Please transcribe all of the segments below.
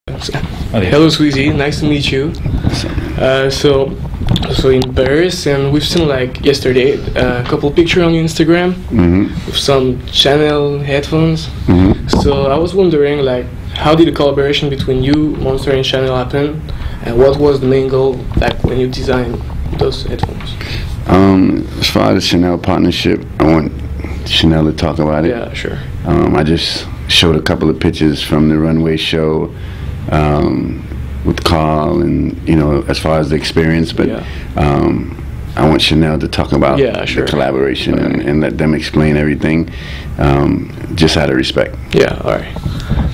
Okay. Hello, Swizzy. Nice to meet you. So in Paris, and we've seen like yesterday a couple pictures on your Instagram with some Chanel headphones. So I was wondering, like, how did the collaboration between you, Monster, and Chanel happen, and what was the main goal, like, when you designed those headphones? As far as the Chanel partnership, I want Chanel to talk about it. Yeah, sure. I just showed a couple of pictures from the runway show with Karl, and as far as the experience, but I want Chanel to talk about the collaboration and let them explain everything, just out of respect. Yeah, alright.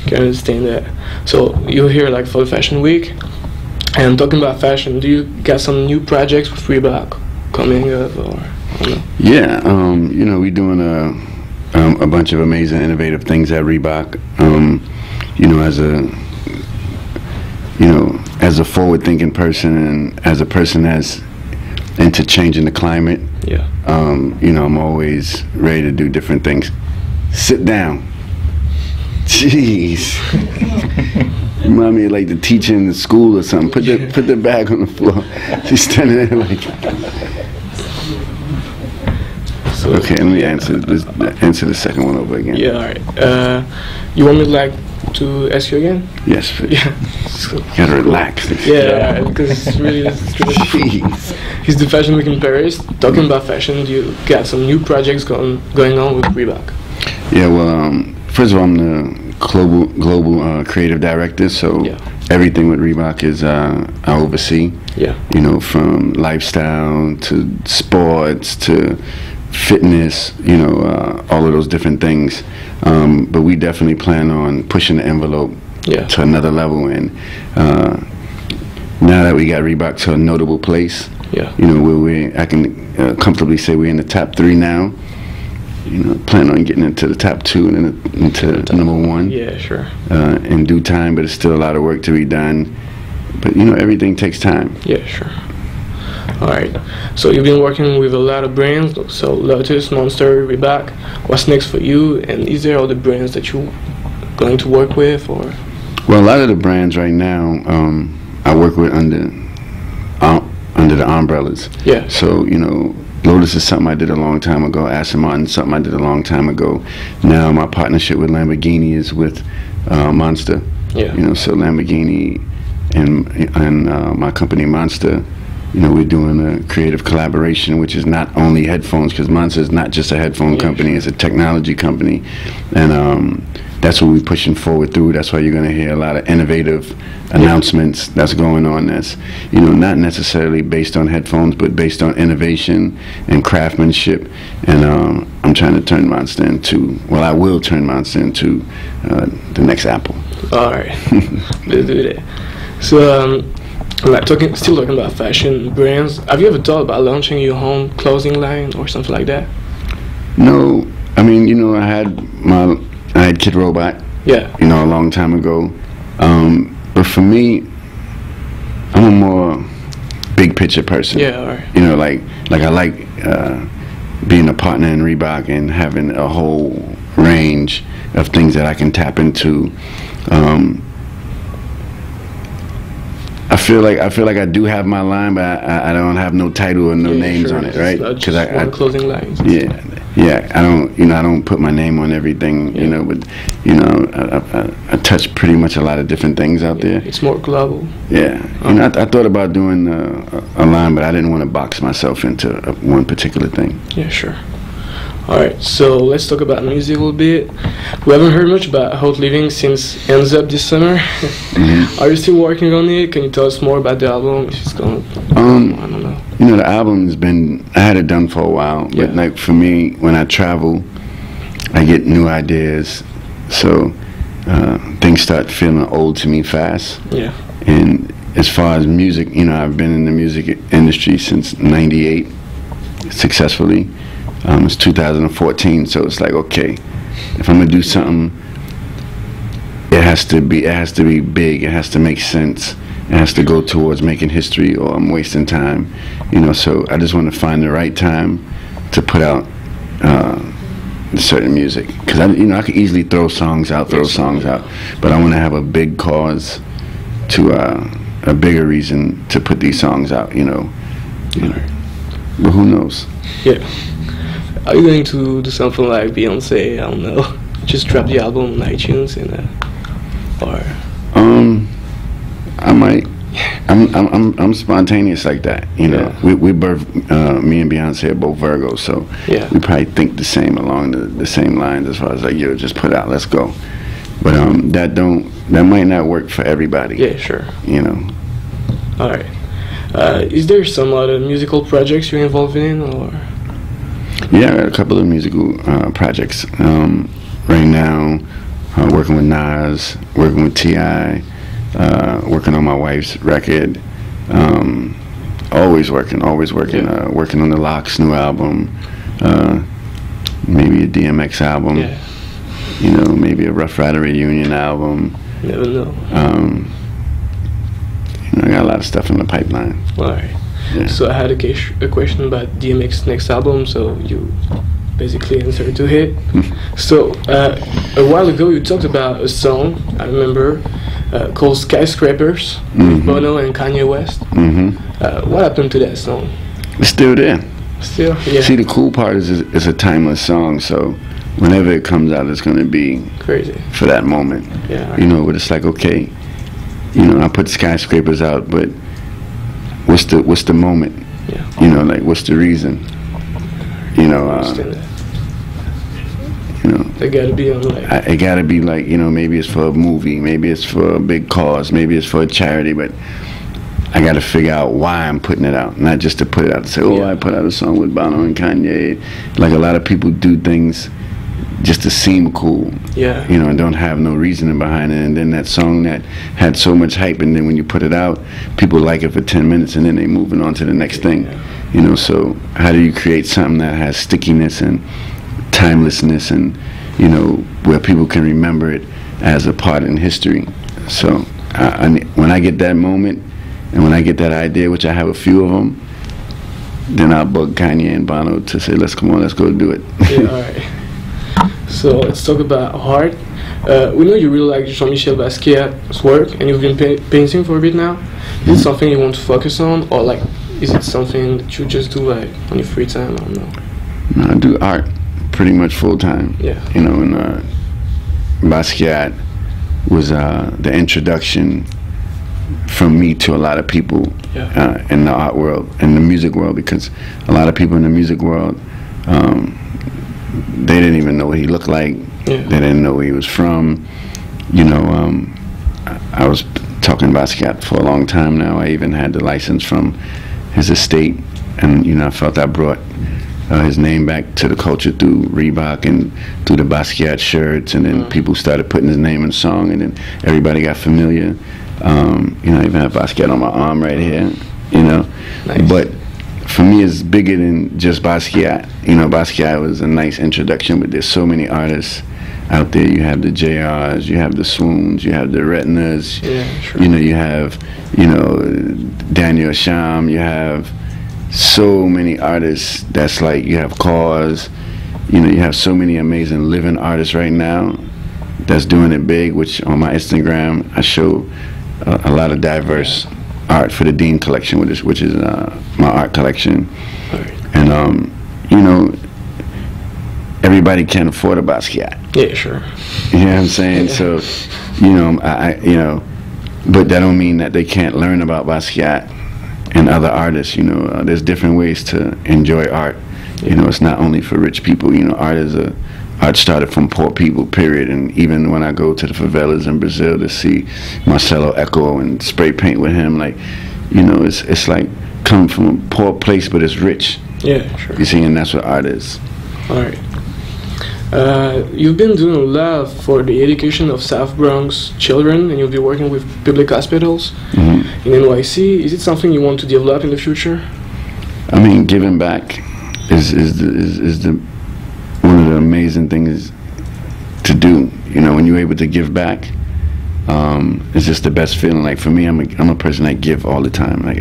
Can understand that. So you're here like for the fashion week, and talking about fashion, do you got some new projects with Reebbok coming up, or I don't know? Yeah, we're doing a bunch of amazing, innovative things at Reebbok. As a forward-thinking person, and as a person that's into changing the climate, I'm always ready to do different things. Sit down. Jeez. Remind me of like the teacher in the school or something. Put the bag on the floor. She's standing there like. So, okay, let me answer the second one over again. Yeah, all right. You want me to ask you again? Yes, please. Yeah. You gotta relax. Yeah, because it's really Jeez. He's the Fashion Week in Paris. Talking about fashion, you got some new projects going on with Reebbok. Yeah, well, first of all, I'm the global creative director, so everything with Reebbok is I oversee. Yeah. From lifestyle to sports to fitness, all of those different things. But we definitely plan on pushing the envelope to another level, and now that we got Reebbok to a notable place, where I can comfortably say we're in the top 3 now. Plan on getting into the top 2 and then into number 1. Yeah, sure. In due time, but it's still a lot of work to be done. But everything takes time. Yeah, sure. All right. So you've been working with a lot of brands, so Lotus, Monster, Reebbok. What's next for you? And is there other brands that you're going to work with, or? Well, a lot of the brands right now I work with under the umbrellas. Yeah. So Lotus is something I did a long time ago. Aston Martin, something I did a long time ago. Now my partnership with Lamborghini is with Monster. Yeah. So Lamborghini and my company Monster, we're doing a creative collaboration, which is not only headphones, because Monster is not just a headphone company, it's a technology company, and that's what we're pushing forward through. That's why you're going to hear a lot of innovative announcements that's going on that's not necessarily based on headphones, but based on innovation and craftsmanship. And I'm trying to turn Monster into, well, I will turn Monster into the next Apple. All right. Let's do that. So still talking about fashion brands, have you ever thought about launching your own clothing line or something like that? No, I mean, I had Kid Robot, a long time ago. But for me, I'm a more big picture person. Yeah, all right. Like I like being a partner in Reebbok and having a whole range of things that I can tap into. I feel like I do have my line, but I don't have no title or no names on it, right? Because I closing lines. Yeah. I don't put my name on everything, but I touch pretty much a lot of different things out there. It's more global. Yeah. I thought about doing a line, but I didn't want to box myself into one particular thing. Yeah, sure. Alright, so let's talk about music a little bit. We haven't heard much about Hot Living since Ends Up this summer. Are you still working on it? Can you tell us more about the album? If it's going, I don't know. The album's been, I had it done for a while, but like for me, when I travel, I get new ideas, so things start feeling old to me fast. Yeah. And as far as music, I've been in the music industry since '98, successfully. It's 2014, so it's like, okay, if I'm gonna do something, it has to be big. It has to make sense. It has to go towards making history, or I'm wasting time. So I just want to find the right time to put out certain music, because I could easily throw songs out, but I want to have a big cause to a bigger reason to put these songs out, you know. But who knows? Yeah. Are you going to do something like Beyonce? I don't know. Just drop the album on iTunes and or. I might. I'm spontaneous like that, you know. Yeah. We both, me and Beyonce are both Virgos, so yeah, we probably think the same along the same lines as far as like, yo, just put it out, let's go. But that might not work for everybody. Yeah, sure. You know. All right. Is there some other musical projects you're involved in, or? Yeah, I got a couple of musical projects right now. Working with Nas, working with T.I., working on my wife's record. Always working. Yeah. Working on the Lox new album, maybe a DMX album. Yeah. You know, maybe a Rough Rider reunion album. Never know. You know, I got a lot of stuff in the pipeline. All right. Yeah. So I had a question about DMX's next album, so you basically answered to it. So a while ago you talked about a song, I remember, called Skyscrapers, with Bono and Kanye West. What happened to that song? It's still there. Still? Yeah. See, the cool part is it's a timeless song, so whenever it comes out, it's going to be crazy for that moment. Yeah. Right. You know, but it's like, okay, you know, I put Skyscrapers out, but what's the moment? Yeah. You know, like, what's the reason? You know, you know, it gotta be on like. It gotta be like, you know, maybe it's for a movie, maybe it's for a big cause, maybe it's for a charity, but I gotta figure out why I'm putting it out, not just to put it out and say, oh, yeah, I put out a song with Bono and Kanye. Like, a lot of people do things just to seem cool, yeah, you know, and don't have no reasoning behind it. And then that song that had so much hype, and then when you put it out, people like it for 10 minutes, and then they moving on to the next thing, you know. So how do you create something that has stickiness and timelessness, and, you know, where people can remember it as a part in history? So when I get that moment, and when I get that idea, which I have a few of them, then I'll bug Kanye and Bono to say, let's go do it. Yeah, all right. So let's talk about art. We know you really like Jean-Michel Basquiat's work, and you've been painting for a bit now. Is it something you want to focus on, or like, is it something that you just do like on your free time? I don't know. No, I do art pretty much full time. Yeah. You know, and Basquiat was the introduction from me to a lot of people, yeah, in the art world, in the music world, because a lot of people in the music world, they didn't even know what he looked like. Yeah. They didn't know where he was from. You know, I was talking Basquiat for a long time now. I even had the license from his estate, and, you know, I felt I brought his name back to the culture through Reebbok and through the Basquiat shirts, and then people started putting his name in song, and then everybody got familiar. You know, I even have Basquiat on my arm right here, you know. Nice. But for me, it's bigger than just Basquiat. You know, Basquiat was a nice introduction, but there's so many artists out there. You have the JRs, you have the Swoons, you have the Retinas, yeah, sure, you know, you have, you know, Daniel Sham, you have so many artists that's like, you have Cause, you know, you have so many amazing living artists right now that's doing it big, which on my Instagram, I show a lot of diverse art for the Dean collection, which is my art collection. Right. And you know, everybody can't afford a Basquiat. Yeah, sure. You know what I'm saying? So, you know, you know, but that don't mean that they can't learn about Basquiat and other artists. You know, there's different ways to enjoy art. You know, it's not only for rich people. You know, art started from poor people, period. And even when I go to the favelas in Brazil to see Marcelo Echo and spray paint with him, like, you know, it's like come from a poor place, but it's rich. Yeah, sure. You see, and that's what art is. All right. You've been doing a lot for the education of South Bronx children, and you'll be working with public hospitals in NYC. Is it something you want to develop in the future? I mean, giving back is the one of the amazing things to do. You know, when you're able to give back, it's just the best feeling. Like for me, I'm a person that give all the time. Like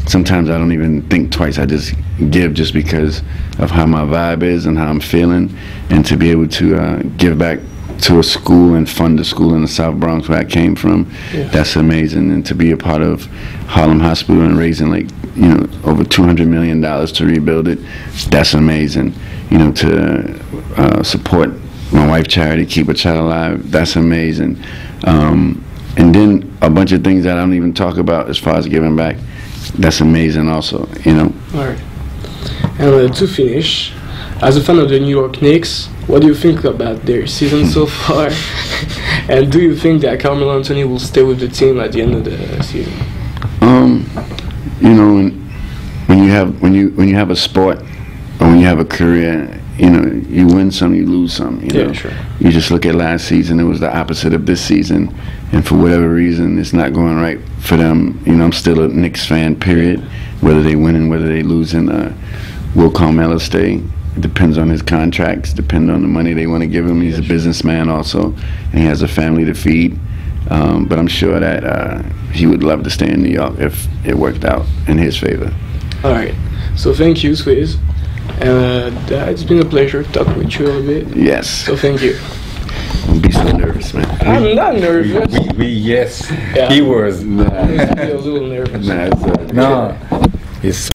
sometimes I don't even think twice. I just give just because of how my vibe is and how I'm feeling, and to be able to give back to a school and fund a school in the South Bronx where I came from. Yeah. That's amazing. And to be a part of Harlem Hospital and raising like, you know, over $200 million to rebuild it, that's amazing. You know, to support my wife's charity, Keep a Child Alive, that's amazing. And then a bunch of things that I don't even talk about as far as giving back, that's amazing also, you know. All right. And to finish, as a fan of the New York Knicks, what do you think about their season so far? And do you think that Carmelo Anthony will stay with the team at the end of the season? You know, when you have a sport or when you have a career, you know, you win some, you lose some. You know? Yeah, sure. You just look at last season; it was the opposite of this season, and for whatever reason, it's not going right for them. You know, I'm still a Knicks fan. Period. Whether they win and whether they lose, will Carmelo stay? It depends on his contracts. Depends on the money they want to give him. He's a businessman also, and he has a family to feed. But I'm sure that he would love to stay in New York if it worked out in his favor. All right. So thank you, Swizz. It's been a pleasure talking with you a little bit. Yes. So thank you. Don't be so nervous, man. I'm not nervous. Yes. Yeah. He was. I'm a little nervous. Nah, No. It's